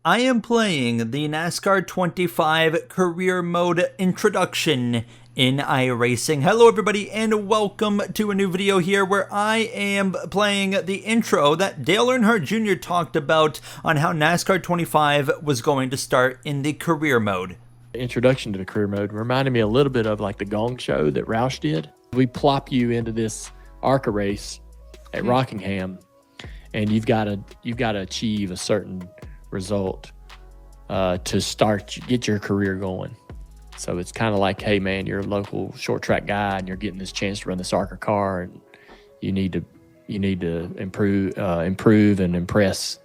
I am playing the NASCAR 25 Career Mode Introduction in iRacing. Hello everybody and welcome to a new video here where I am playing the intro that Dale Earnhardt Jr. talked about on how NASCAR 25 was going to start in the career mode. Introduction to the career mode reminded me a little bit of like the Gong Show that Roush did. We plop you into this Arca race at Rockingham, and you've got to achieve a certain result to get your career going. So it's kind of like, hey man, you're a local short track guy and you're getting this chance to run this Arca car, and you need to improve and impress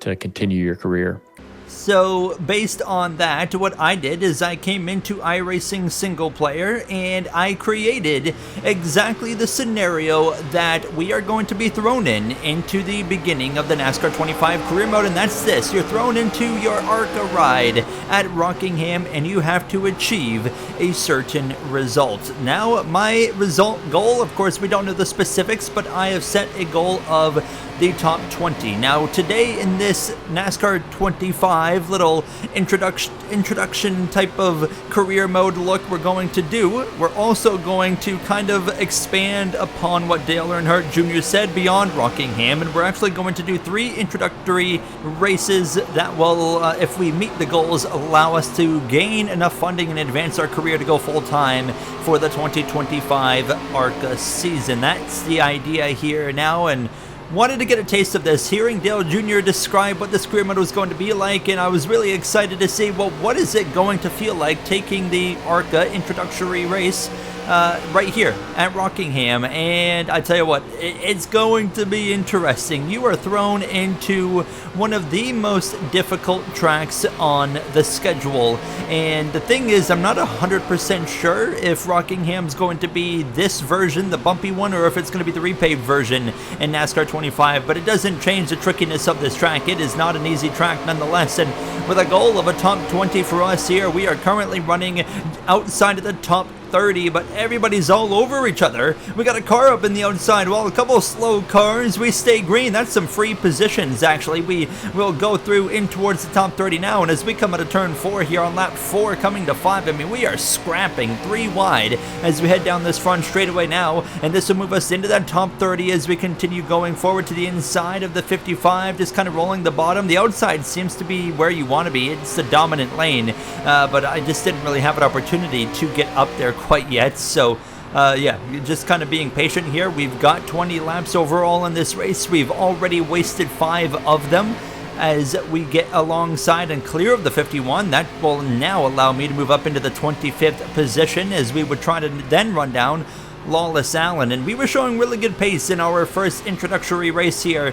to continue your career. So based on that, what I did is I came into iRacing single player and I created exactly the scenario that we are going to be thrown into the beginning of the NASCAR 25 career mode, and that's this. You're thrown into your Arca ride at Rockingham and you have to achieve a certain result. Now, my result goal, of course we don't know the specifics, but I have set a goal of the top 20. Now today in this NASCAR 25 little introduction type of career mode look we're also going to kind of expand upon what Dale Earnhardt Jr. said beyond Rockingham, and we're actually going to do 3 introductory races that will, if we meet the goals, allow us to gain enough funding and advance our career to go full-time for the 2025 Arca season. That's the idea here now, and wanted to get a taste of this, hearing Dale Jr. describe what this career mode was going to be like, and I was really excited to see, well, what is it going to feel like taking the Arca introductory race right here at Rockingham. And I tell you what, it's going to be interesting. You are thrown into one of the most difficult tracks on the schedule, and the thing is, I'm not 100% sure if Rockingham's going to be this version, the bumpy one, or if it's going to be the repaved version in NASCAR 25, but it doesn't change the trickiness of this track. It is not an easy track nonetheless, and with a goal of a top 20 for us here, we are currently running outside of the top 30, but everybody's all over each other. We got a car up in the outside, well, a couple of slow cars. We stay green. That's some free positions, actually. We will go through in towards the top 30 now, and as we come out of turn 4 here on lap 4 coming to 5, I mean, we are scrapping 3 wide as we head down this front straightaway now, and this will move us into that top 30 as we continue going forward to the inside of the 55, just kind of rolling the bottom. The outside seems to be where you want to be. It's the dominant lane, but I just didn't really have an opportunity to get up there quite yet, so yeah, just kind of being patient here. We've got 20 laps overall in this race. We've already wasted 5 of them as we get alongside and clear of the 51. That will now allow me to move up into the 25th position as we would try to then run down Lawless Alan, and we were showing really good pace in our first introductory race here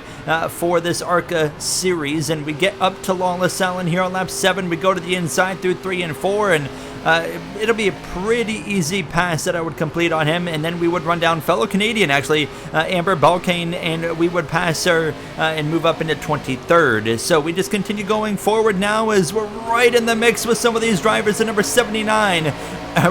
for this Arca series, and we get up to Lawless Alan here on lap 7. We go to the inside through 3 and 4, and it'll be a pretty easy pass that I would complete on him, and then we would run down fellow Canadian, actually, Amber Balkane, and we would pass her and move up into 23rd. So we just continue going forward now as we're right in the mix with some of these drivers. At number 79,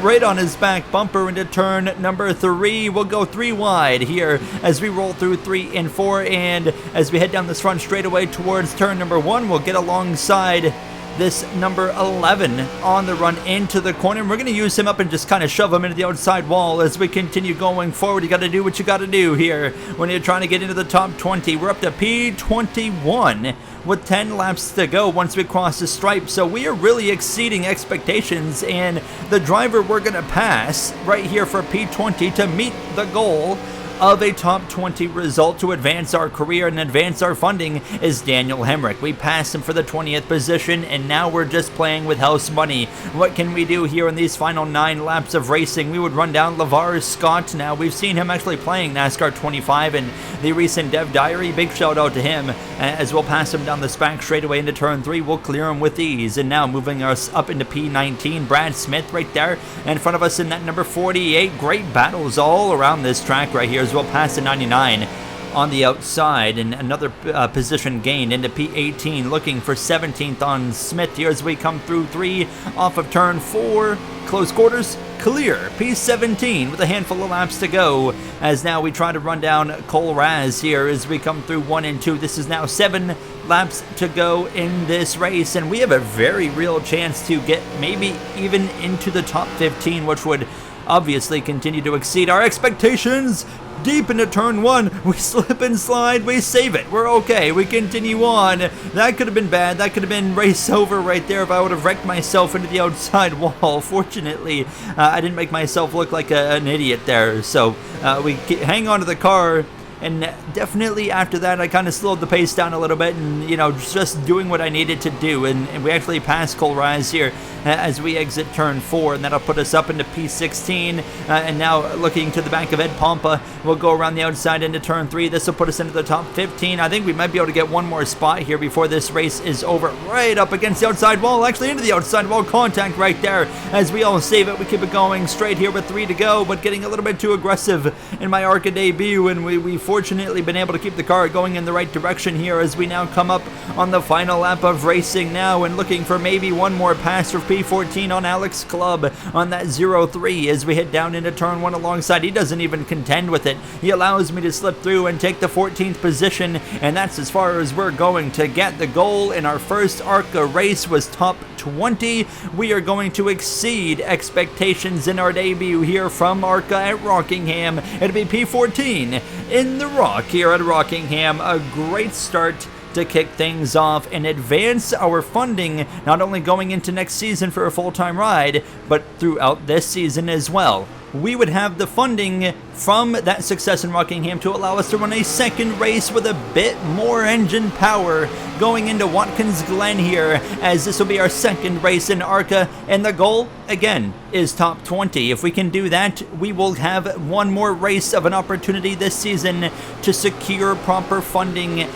right on his back bumper into turn number 3. We'll go 3 wide here as we roll through 3 and 4, and as we head down this front straightaway towards turn number 1, we'll get alongside this number 11 on the run into the corner, and we're going to use him up and just kind of shove him into the outside wall as we continue going forward. You got to do what you got to do here when you're trying to get into the top 20. We're up to P21 with 10 laps to go once we cross the stripe, so we are really exceeding expectations, and the driver we're going to pass right here for P20 to meet the goal of a top 20 result to advance our career and advance our funding is Daniel Hemrick. We passed him for the 20th position, and now we're just playing with house money. What can we do here in these final 9 laps of racing? We would run down LeVar Scott now. We've seen him actually playing NASCAR 25 in the recent Dev Diary. Big shout out to him as we'll pass him down the back straightaway into turn 3. We'll clear him with ease, and now moving us up into P19, Brad Smith right there in front of us in that number 48. Great battles all around this track right here as we'll pass the 99 on the outside, and another position gained into P18, looking for 17th on Smith here as we come through 3 off of turn 4. Close quarters, clear. P17 with a handful of laps to go as now we try to run down Cole Raz here as we come through 1 and 2. This is now 7 laps to go in this race, and we have a very real chance to get maybe even into the top 15, which would obviously continue to exceed our expectations. Deep into turn 1, we slip and slide, we save it, we're okay, we continue on. That could have been bad, that could have been race over right there if I would have wrecked myself into the outside wall. Fortunately, I didn't make myself look like an idiot there, so we hang on to the car. And definitely after that, I kind of slowed the pace down a little bit and, just doing what I needed to do. And we actually passed Cole Rise here as we exit turn 4, and that'll put us up into P16. And now looking to the back of Ed Pompa, we'll go around the outside into turn 3. This will put us into the top 15. I think we might be able to get one more spot here before this race is over. Right up against the outside wall, actually into the outside wall, contact right there. As we all save it, we keep it going straight here with 3 to go, but getting a little bit too aggressive in my Arca debut, and we fortunately been able to keep the car going in the right direction here as we now come up on the final lap of racing now, and looking for maybe one more pass for P14 on Alex Clubb on that 0-3 as we head down into turn 1 alongside. He doesn't even contend with it. He allows me to slip through and take the 14th position, and that's as far as we're going to get. The goal in our first Arca race was top 20. We are going to exceed expectations in our debut here from Arca at Rockingham. It'll be P14 in the Rock here at Rockingham. A great start to kick things off and advance our funding, not only going into next season for a full-time ride, but throughout this season as well. We would have the funding from that success in Rockingham to allow us to run a second race with a bit more engine power going into Watkins Glen here, as this will be our second race in Arca, and the goal, again, is top 20. If we can do that, we will have one more race of an opportunity this season to secure proper funding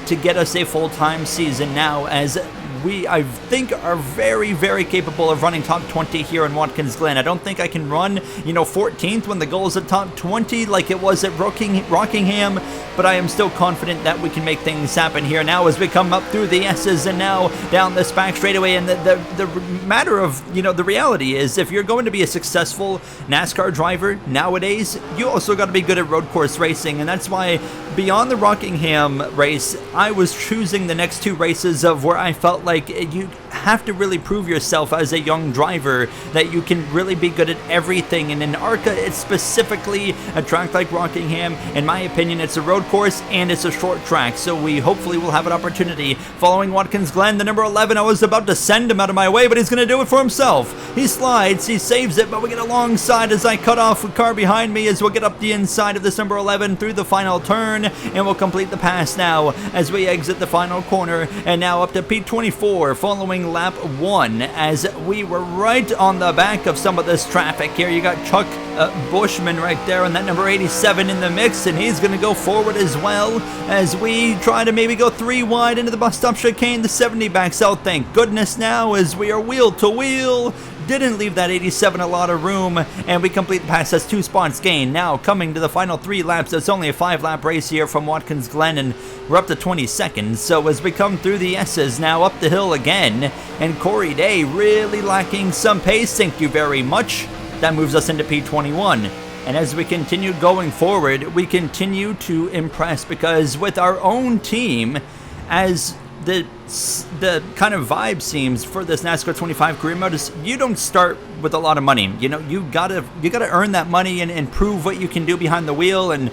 to get us a full-time season now, as we, I think, are very, very capable of running top 20 here in Watkins Glen. I don't think I can run, 14th when the goal is at top 20 like it was at Rockingham, but I am still confident that we can make things happen here now as we come up through the S's and now down this back straightaway. And the matter of, the reality is, if you're going to be a successful NASCAR driver nowadays, you also got to be good at road course racing, and that's why beyond the Rockingham race, I was choosing the next 2 races of where I felt like you have to really prove yourself as a young driver that you can really be good at everything. And in Arca, it's specifically a track like Rockingham. In my opinion, it's a road course and it's a short track, so we hopefully will have an opportunity. Following Watkins Glen, the number 11, I was about to send him out of my way, but he's going to do it for himself. He slides, he saves it, but we get alongside as I cut off the car behind me as we'll get up the inside of this number 11 through the final turn, and we'll complete the pass now as we exit the final corner, and now up to P24 following lap 1 as we were right on the back of some of this traffic here. You got Chuck Bushman right there and that number 87 in the mix, and he's going to go forward as well as we try to maybe go 3 wide into the bus stop chicane. The 70 backs out, thank goodness, now as we are wheel to wheel. Didn't leave that 87 a lot of room, and we complete the pass. That's 2 spots gained. Now coming to the final 3 laps, it's only a 5-lap race here from Watkins Glen, and we're up to 20 seconds. So as we come through the S's now up the hill again, and Corey Day really lacking some pace, thank you very much. That moves us into P21. And as we continue going forward, we continue to impress, because with our own team, as the kind of vibe seems for this NASCAR 25 career mode is you don't start with a lot of money. You gotta earn that money and prove what you can do behind the wheel. And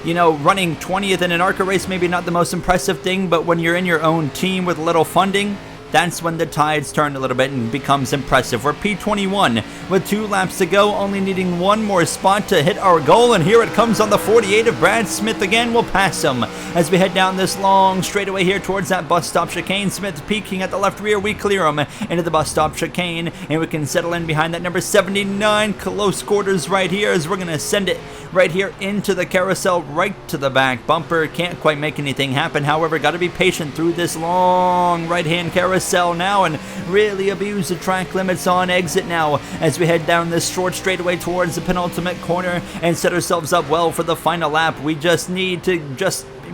running 20th in an Arca race, maybe not the most impressive thing, but when you're in your own team with little funding, that's when the tides turn a little bit and becomes impressive. We're P21 with 2 laps to go, only needing one more spot to hit our goal, and here it comes on the 48 of Brad Smith again. We'll pass him as we head down this long straightaway here towards that bus stop chicane. Smith peeking at the left rear, we clear him into the bus stop chicane, and we can settle in behind that number 79, close quarters right here, as we're going to send it right here into the carousel, right to the back bumper. Can't quite make anything happen, however, got to be patient through this long right-hand carousel now and really abuse the track limits on exit now as we head down this short straightaway towards the penultimate corner and set ourselves up well for the final lap. We just need to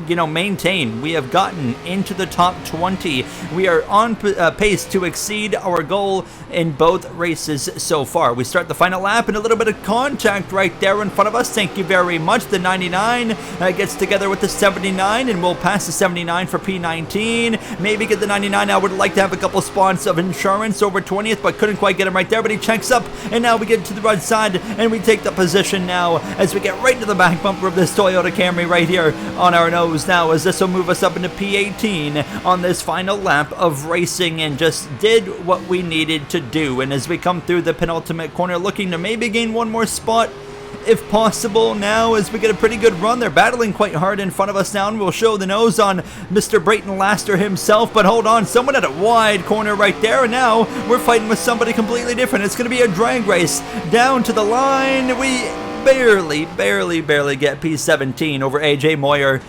maintain. We have gotten into the top 20. We are on pace to exceed our goal in both races so far. We start the final lap and a little bit of contact right there in front of us. Thank you very much. The 99 gets together with the 79, and we'll pass the 79 for P19. Maybe get the 99. I would like to have a couple spots of insurance over 20th, but couldn't quite get him right there. But he checks up, and now we get to the right side, and we take the position now as we get right to the back bumper of this Toyota Camry right here on our nose now, as this will move us up into P18 on this final lap of racing, and just did what we needed to do. And as we come through the penultimate corner, looking to maybe gain one more spot if possible now, as we get a pretty good run. They're battling quite hard in front of us now, and we'll show the nose on Mr. Brayton Laster himself. But hold on, someone at a wide corner right there, and now we're fighting with somebody completely different. It's going to be a drag race down to the line. We barely get P17 over AJ Moyer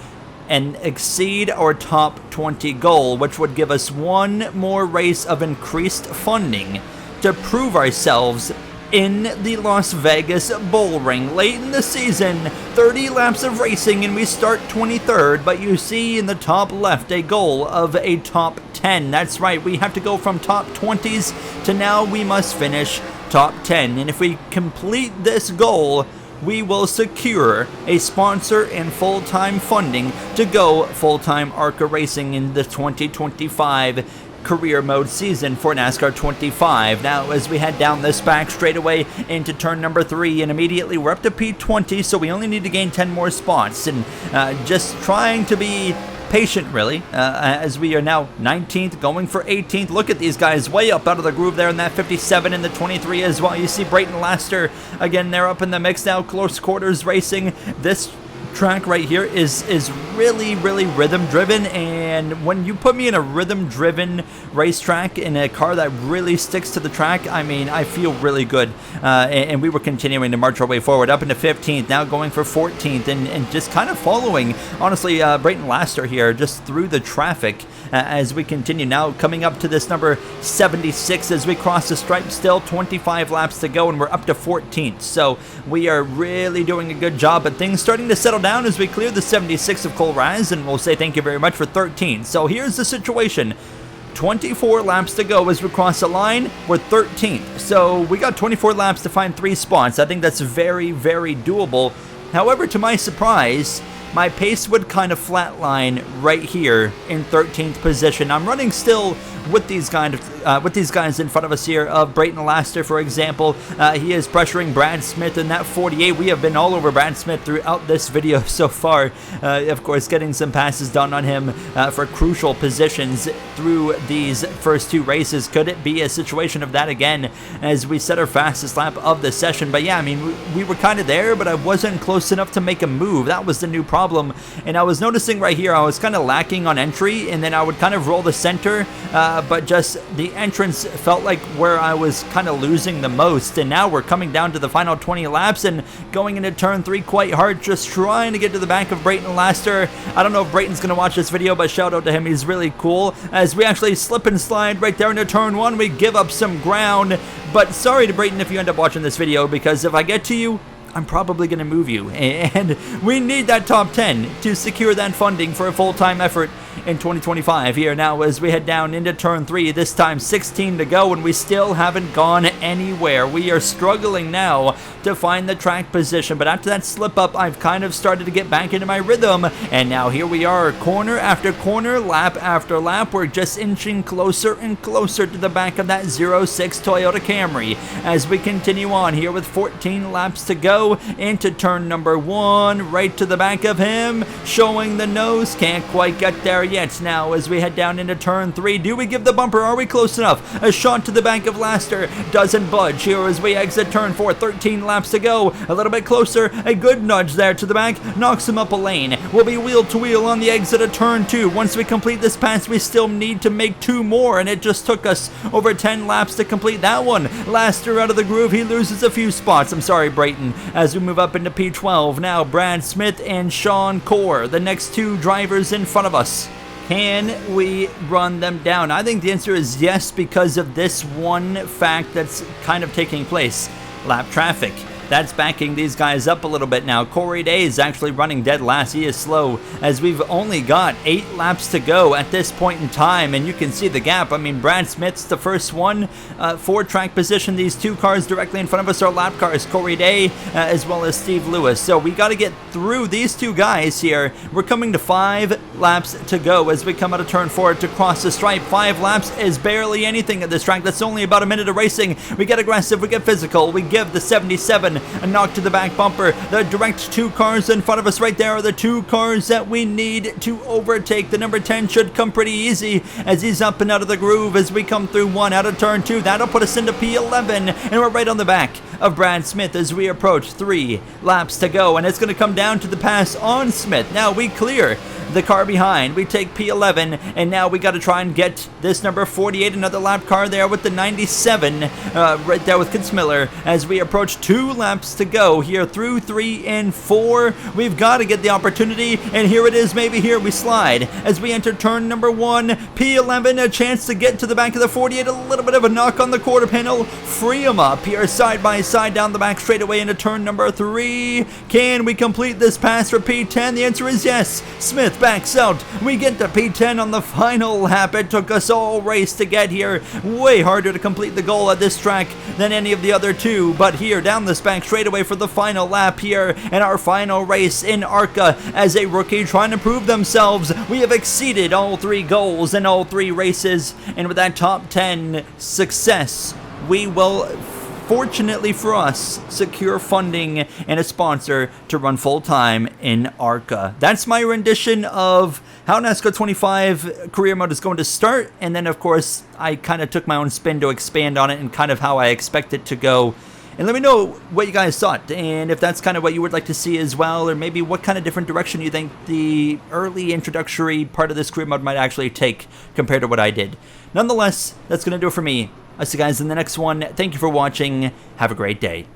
and exceed our top 20 goal, which would give us one more race of increased funding to prove ourselves in the Las Vegas Bull Ring. Late in the season, 30 laps of racing, and we start 23rd, but you see in the top left a goal of a top 10. That's right, we have to go from top 20s to now we must finish top 10, and if we complete this goal, we will secure a sponsor and full-time funding to go full-time Arca racing in the 2025 career mode season for NASCAR 25. Now, as we head down this back straightaway into turn number 3, and immediately we're up to P20, so we only need to gain 10 more spots, and just trying to be patient, really, as we are now 19th, going for 18th. Look at these guys way up out of the groove there in that 57 and the 23 as well. You see Brayton Laster, again, they're up in the mix now, close quarters racing. This track right here is really rhythm driven, and when you put me in a rhythm driven racetrack in a car that really sticks to the track, I mean, I feel really good. And we were continuing to march our way forward up into 15th, now going for 14th, and just kind of following, honestly, Brayton Laster here just through the traffic as we continue. Now coming up to this number 76 as we cross the stripe, still 25 laps to go, and we're up to 14th. So we are really doing a good job, but things starting to settle down as we clear the 76 of Cole Raz, and we'll say thank you very much for 13. So here's the situation. 24 laps to go as we cross the line. We're 13th. So we got 24 laps to find 3 spots. I think that's very doable. However, to my surprise, my pace would kind of flatline right here in 13th position. I'm running still with these guys in front of us here, of Brayton Laster, for example. He is pressuring Brad Smith in that 48. We have been all over Brad Smith throughout this video so far. Of course, getting some passes done on him for crucial positions through these first 2 races. Could it be a situation of that again as we set our fastest lap of the session? But yeah, I mean, we were kind of there, but I wasn't close enough to make a move. That was the new problem. And I was noticing right here, I was kind of lacking on entry, and then I would kind of roll the center, but just the entrance felt like where I was kind of losing the most. And now we're coming down to the final 20 laps and going into turn 3 quite hard, just trying to get to the back of Brayton Laster. I don't know if Brayton's going to watch this video, but shout out to him. He's really cool. As we actually slip and slide right there into turn 1, we give up some ground. But sorry to Brayton if you end up watching this video, because if I get to you, I'm probably going to move you, and we need that top 10 to secure that funding for a full-time effort in 2025 here now as we head down into turn 3. This time 16 to go, and we still haven't gone anywhere. We are struggling now to find the track position, but after that slip up, I've kind of started to get back into my rhythm, and now here we are, corner after corner, lap after lap. We're just inching closer and closer to the back of that 06 Toyota Camry as we continue on here with 14 laps to go into turn number 1, right to the back of him, showing the nose, can't quite get there yet. Now as we head down into turn 3, do we give the bumper? Are we close enough? A shot to the back of Laster, doesn't budge here as we exit turn 4, 13 laps to go, a little bit closer, a good nudge there to the back, knocks him up a lane. We'll be wheel to wheel on the exit of turn 2. Once we complete this pass, we still need to make 2 more, and it just took us over 10 laps to complete that one. Laster out of the groove, he loses a few spots. I'm sorry, Brayton. As we move up into P12, now Brad Smith and Sean Core, the next 2 drivers in front of us. Can we run them down? I think the answer is yes, because of this one fact that's kind of taking place. Lap traffic. That's backing these guys up a little bit now. Corey Day is actually running dead last. He is slow, as we've only got 8 laps to go at this point in time, and you can see the gap. I mean, Brad Smith's the first one for track position. These 2 cars directly in front of us are lap cars, Corey Day as well as Steve Lewis. So we got to get through these 2 guys here. We're coming to 5 laps to go as we come out of turn 4 to cross the stripe. 5 laps is barely anything at this track. That's only about a minute of racing. We get aggressive, we get physical, we give the 77 a knock to the back bumper. The direct 2 cars in front of us right there are the 2 cars that we need to overtake. The number 10 should come pretty easy as he's up and out of the groove as we come through 1 out of turn 2. That'll put us into P11, and we're right on the back of Brad Smith as we approach 3 laps to go, and it's going to come down to the pass on Smith. Now we clear the car behind. We take P11, and now we got to try and get this number 48, another lap car there with the 97, right there with Kinsmiller as we approach 2 laps to go here through 3 and 4. We've got to get the opportunity, and here it is. Maybe here we slide as we enter turn number 1. P11, a chance to get to the back of the 48, a little bit of a knock on the quarter panel. Free him up here side by side down the back straightaway into turn number 3. Can we complete this pass for P10? The answer is yes. Smith backs out. We get to P10 on the final lap. It took us all race to get here. Way harder to complete the goal at this track than any of the other 2, but here down this back straightaway for the final lap here in our final race in Arca as a rookie trying to prove themselves. We have exceeded all 3 goals in all 3 races, and with that top 10 success, we will, fortunately for us, secure funding and a sponsor to run full-time in Arca. That's my rendition of how NASCAR 25 career mode is going to start, and then of course I kind of took my own spin to expand on it and kind of how I expect it to go. And let me know what you guys thought, and if that's kind of what you would like to see as well, or maybe what kind of different direction you think the early introductory part of this career mode might actually take compared to what I did. Nonetheless, that's going to do it for me. I'll see you guys in the next one. Thank you for watching. Have a great day.